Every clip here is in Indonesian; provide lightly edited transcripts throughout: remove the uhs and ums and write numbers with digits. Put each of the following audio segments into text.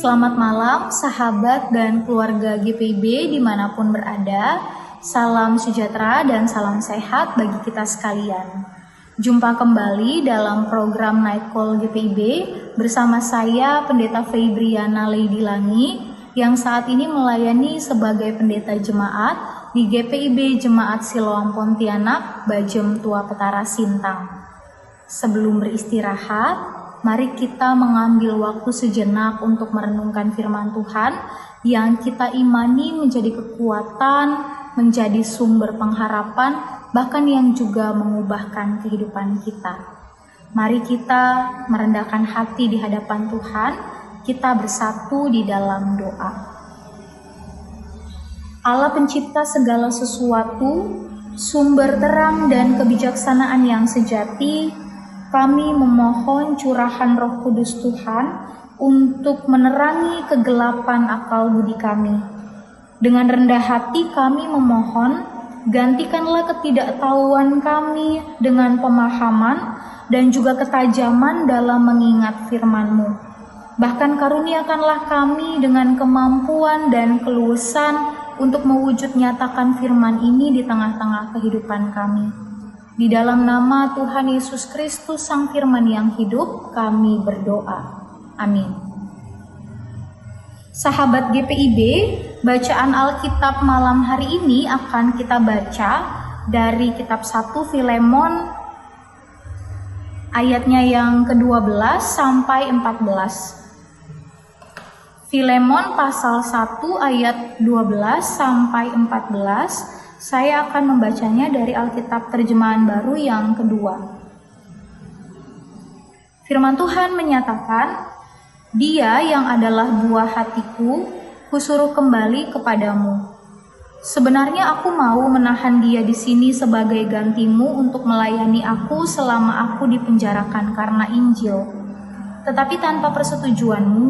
Selamat malam sahabat dan keluarga GPIB dimanapun berada. Salam sejahtera dan salam sehat bagi kita sekalian. Jumpa kembali dalam program Night Call GPIB bersama saya Pendeta Febriana Lady Langi yang saat ini melayani sebagai pendeta jemaat di GPIB Jemaat Siloam Pontianak, Bajem Tua Petara Sintang. Sebelum beristirahat, mari kita mengambil waktu sejenak untuk merenungkan firman Tuhan yang kita imani menjadi kekuatan, menjadi sumber pengharapan, bahkan yang juga mengubahkan kehidupan kita. Mari kita merendahkan hati di hadapan Tuhan, kita bersatu di dalam doa. Allah pencipta segala sesuatu, sumber terang dan kebijaksanaan yang sejati, kami memohon curahan Roh Kudus Tuhan untuk menerangi kegelapan akal budi kami. Dengan rendah hati kami memohon, gantikanlah ketidaktahuan kami dengan pemahaman dan juga ketajaman dalam mengingat firman-Mu. Bahkan karuniakanlah kami dengan kemampuan dan keluasan untuk mewujud nyatakan firman ini di tengah-tengah kehidupan kami. Di dalam nama Tuhan Yesus Kristus Sang Firman yang hidup, kami berdoa. Amin. Sahabat GPIB, bacaan Alkitab malam hari ini akan kita baca dari kitab 1 Filemon ayatnya yang ke-12 sampai 14. Filemon pasal 1 ayat 12 sampai 14. Saya akan membacanya dari Alkitab terjemahan baru yang kedua. Firman Tuhan menyatakan, "Dia yang adalah buah hatiku, kusuruh kembali kepadamu. Sebenarnya aku mau menahan dia di sini sebagai gantimu untuk melayani aku selama aku dipenjarakan karena Injil. Tetapi tanpa persetujuanmu,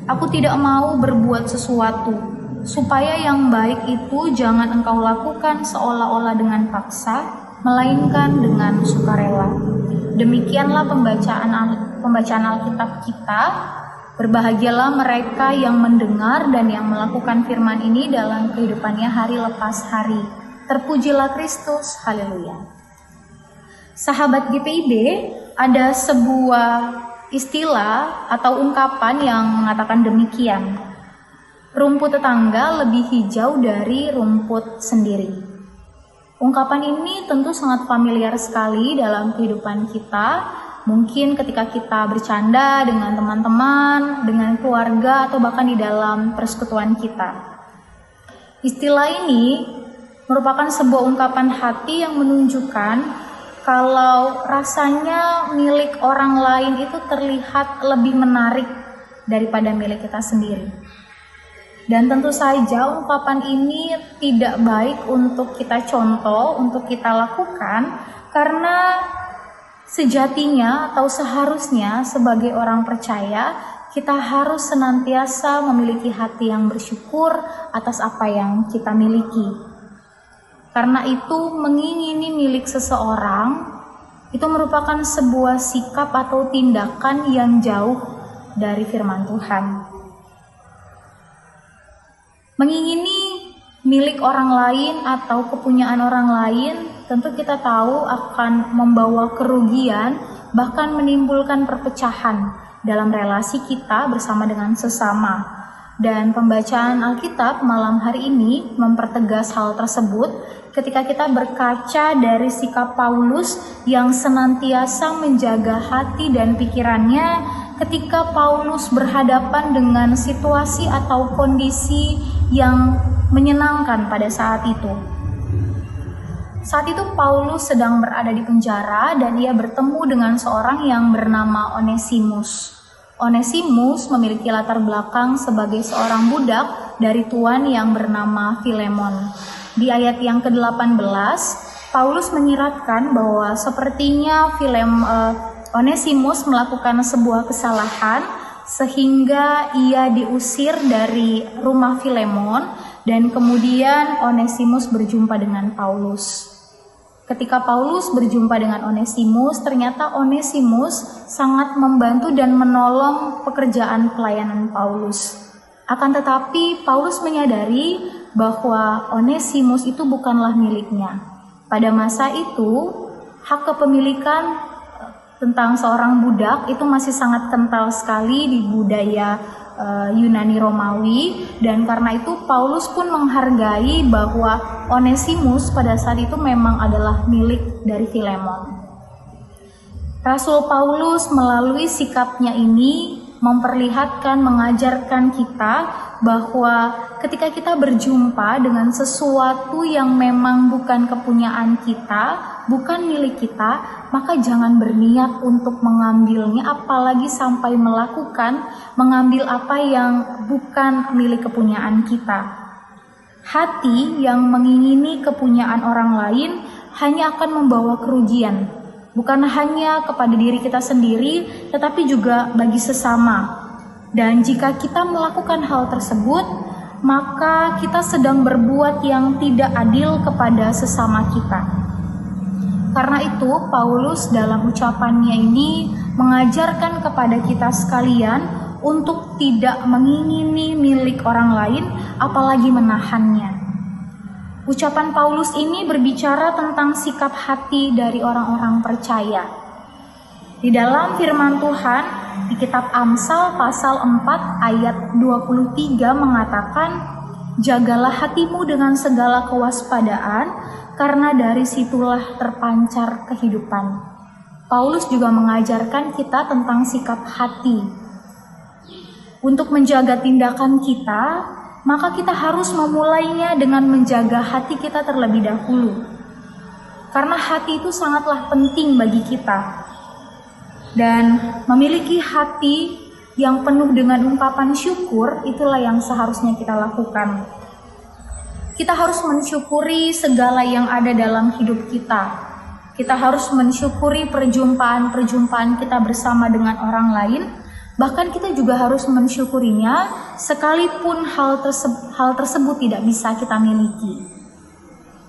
aku tidak mau berbuat sesuatu, supaya yang baik itu jangan engkau lakukan seolah-olah dengan paksa, melainkan dengan sukarela." Demikianlah pembacaan Alkitab kita. Berbahagialah mereka yang mendengar dan yang melakukan firman ini dalam kehidupannya hari lepas hari. Terpujilah Kristus, haleluya. Sahabat GPIB, ada sebuah istilah atau ungkapan yang mengatakan demikian: rumput tetangga lebih hijau dari rumput sendiri. Ungkapan ini tentu sangat familiar sekali dalam kehidupan kita. Mungkin ketika kita bercanda dengan teman-teman, dengan keluarga, atau bahkan di dalam persekutuan kita. Istilah ini merupakan sebuah ungkapan hati yang menunjukkan kalau rasanya milik orang lain itu terlihat lebih menarik daripada milik kita sendiri. Dan tentu saja ungkapan ini tidak baik untuk kita contoh, untuk kita lakukan, karena sejatinya atau seharusnya sebagai orang percaya, kita harus senantiasa memiliki hati yang bersyukur atas apa yang kita miliki. Karena itu mengingini milik seseorang itu merupakan sebuah sikap atau tindakan yang jauh dari firman Tuhan. Mengingini milik orang lain atau kepunyaan orang lain tentu kita tahu akan membawa kerugian, bahkan menimbulkan perpecahan dalam relasi kita bersama dengan sesama. Dan pembacaan Alkitab malam hari ini mempertegas hal tersebut ketika kita berkaca dari sikap Paulus yang senantiasa menjaga hati dan pikirannya ketika Paulus berhadapan dengan situasi atau kondisi yang menyenangkan pada saat itu. Saat itu Paulus sedang berada di penjara dan ia bertemu dengan seorang yang bernama Onesimus. Onesimus memiliki latar belakang sebagai seorang budak dari tuan yang bernama Filemon. Di ayat yang ke-18, Paulus menyiratkan bahwa sepertinya Onesimus melakukan sebuah kesalahan sehingga ia diusir dari rumah Filemon dan kemudian Onesimus berjumpa dengan Paulus. Ketika Paulus berjumpa dengan Onesimus, ternyata Onesimus sangat membantu dan menolong pekerjaan pelayanan Paulus. Akan tetapi Paulus menyadari bahwa Onesimus itu bukanlah miliknya. Pada masa itu, hak kepemilikan tentang seorang budak itu masih sangat kental sekali di budaya Yunani Romawi, dan karena itu Paulus pun menghargai bahwa Onesimus pada saat itu memang adalah milik dari Filemon. Rasul Paulus melalui sikapnya ini memperlihatkan, mengajarkan kita bahwa ketika kita berjumpa dengan sesuatu yang memang bukan kepunyaan kita, bukan milik kita, maka jangan berniat untuk mengambilnya, apalagi sampai mengambil apa yang bukan milik kepunyaan kita. Hati yang mengingini kepunyaan orang lain hanya akan membawa kerugian, bukan hanya kepada diri kita sendiri, tetapi juga bagi sesama. Dan jika kita melakukan hal tersebut, maka kita sedang berbuat yang tidak adil kepada sesama kita. Karena itu, Paulus dalam ucapannya ini mengajarkan kepada kita sekalian untuk tidak mengingini milik orang lain, apalagi menahannya. Ucapan Paulus ini berbicara tentang sikap hati dari orang-orang percaya. Di dalam firman Tuhan, di kitab Amsal pasal 4 ayat 23 mengatakan, "Jagalah hatimu dengan segala kewaspadaan, karena dari situlah terpancar kehidupan." Paulus juga mengajarkan kita tentang sikap hati. Untuk menjaga tindakan kita, maka kita harus memulainya dengan menjaga hati kita terlebih dahulu. Karena hati itu sangatlah penting bagi kita. Dan memiliki hati yang penuh dengan ungkapan syukur, itulah yang seharusnya kita lakukan. Kita harus mensyukuri segala yang ada dalam hidup kita. Kita harus mensyukuri perjumpaan-perjumpaan kita bersama dengan orang lain. Bahkan kita juga harus mensyukurinya sekalipun hal tersebut tidak bisa kita miliki.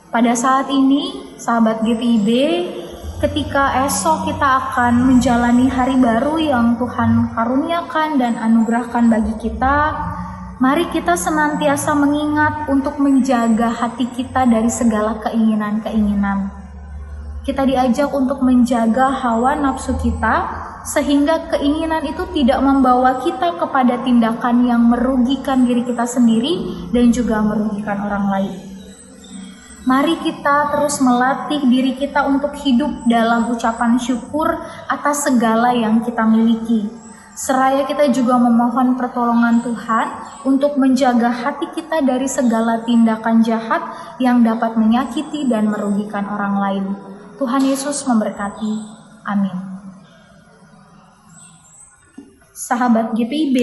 Pada saat ini, sahabat GPIB, ketika esok kita akan menjalani hari baru yang Tuhan karuniakan dan anugerahkan bagi kita, mari kita senantiasa mengingat untuk menjaga hati kita dari segala keinginan-keinginan. Kita diajak untuk menjaga hawa nafsu kita, sehingga keinginan itu tidak membawa kita kepada tindakan yang merugikan diri kita sendiri dan juga merugikan orang lain. Mari kita terus melatih diri kita untuk hidup dalam ucapan syukur atas segala yang kita miliki. Seraya kita juga memohon pertolongan Tuhan untuk menjaga hati kita dari segala tindakan jahat yang dapat menyakiti dan merugikan orang lain. Tuhan Yesus memberkati. Amin. Sahabat GPIB,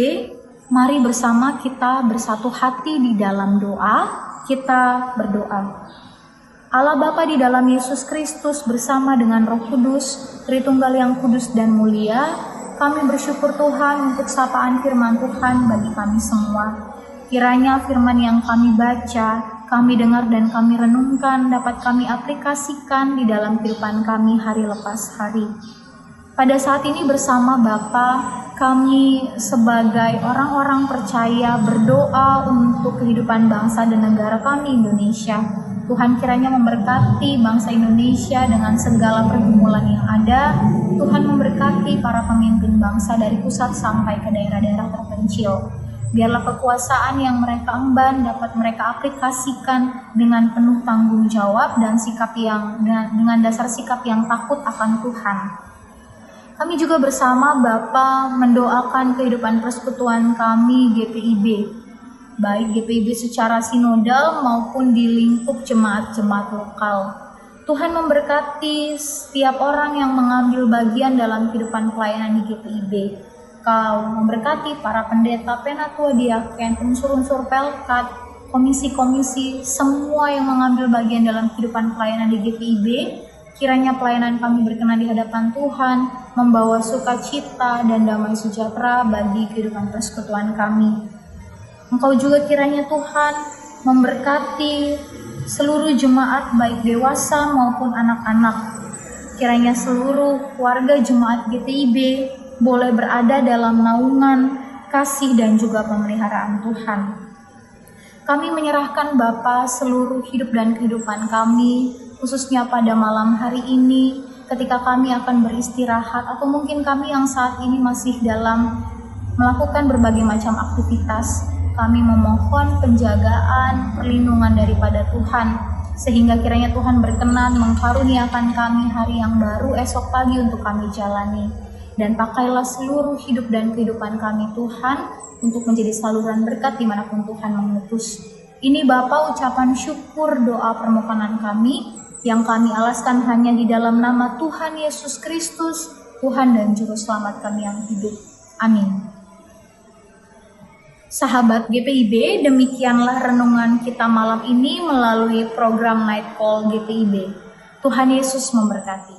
mari bersama kita bersatu hati di dalam doa. Kita berdoa. Allah Bapa di dalam Yesus Kristus bersama dengan Roh Kudus, Tritunggal yang kudus dan mulia, kami bersyukur Tuhan untuk sapaan firman Tuhan bagi kami semua. Kiranya firman yang kami baca, kami dengar dan kami renungkan dapat kami aplikasikan di dalam kehidupan kami hari lepas hari. Pada saat ini bersama Bapa, kami sebagai orang-orang percaya berdoa untuk kehidupan bangsa dan negara kami Indonesia. Tuhan kiranya memberkati bangsa Indonesia dengan segala pergumulan yang ada. Tuhan memberkati para pemimpin bangsa dari pusat sampai ke daerah-daerah terpencil. Biarlah kekuasaan yang mereka emban dapat mereka aplikasikan dengan penuh tanggung jawab dan dengan dasar sikap yang takut akan Tuhan. Kami juga bersama Bapa mendoakan kehidupan persekutuan kami GPIB, baik GPIB secara sinodal maupun di lingkup jemaat-jemaat lokal. Tuhan memberkati setiap orang yang mengambil bagian dalam kehidupan pelayanan di GPIB. Kau memberkati para pendeta, penatua, diaken, unsur-unsur pelkat, komisi-komisi, semua yang mengambil bagian dalam kehidupan pelayanan di GPIB. Kiranya pelayanan kami berkenan di hadapan Tuhan, membawa sukacita dan damai sejahtera bagi kehidupan persekutuan kami. Engkau juga kiranya Tuhan memberkati seluruh jemaat baik dewasa maupun anak-anak. Kiranya seluruh warga jemaat GTIB boleh berada dalam naungan, kasih dan juga pemeliharaan Tuhan. Kami menyerahkan Bapa seluruh hidup dan kehidupan kami, khususnya pada malam hari ini ketika kami akan beristirahat atau mungkin kami yang saat ini masih dalam melakukan berbagai macam aktivitas. Kami memohon penjagaan, perlindungan daripada Tuhan, sehingga kiranya Tuhan berkenan mengkaruniakan kami hari yang baru esok pagi untuk kami jalani. Dan pakailah seluruh hidup dan kehidupan kami Tuhan, untuk menjadi saluran berkat dimanapun Tuhan mengutus. Ini Bapa ucapan syukur doa permohonan kami, yang kami alaskan hanya di dalam nama Tuhan Yesus Kristus, Tuhan dan Juru Selamat kami yang hidup. Amin. Sahabat GPIB, demikianlah renungan kita malam ini melalui program Night Call GPIB. Tuhan Yesus memberkati.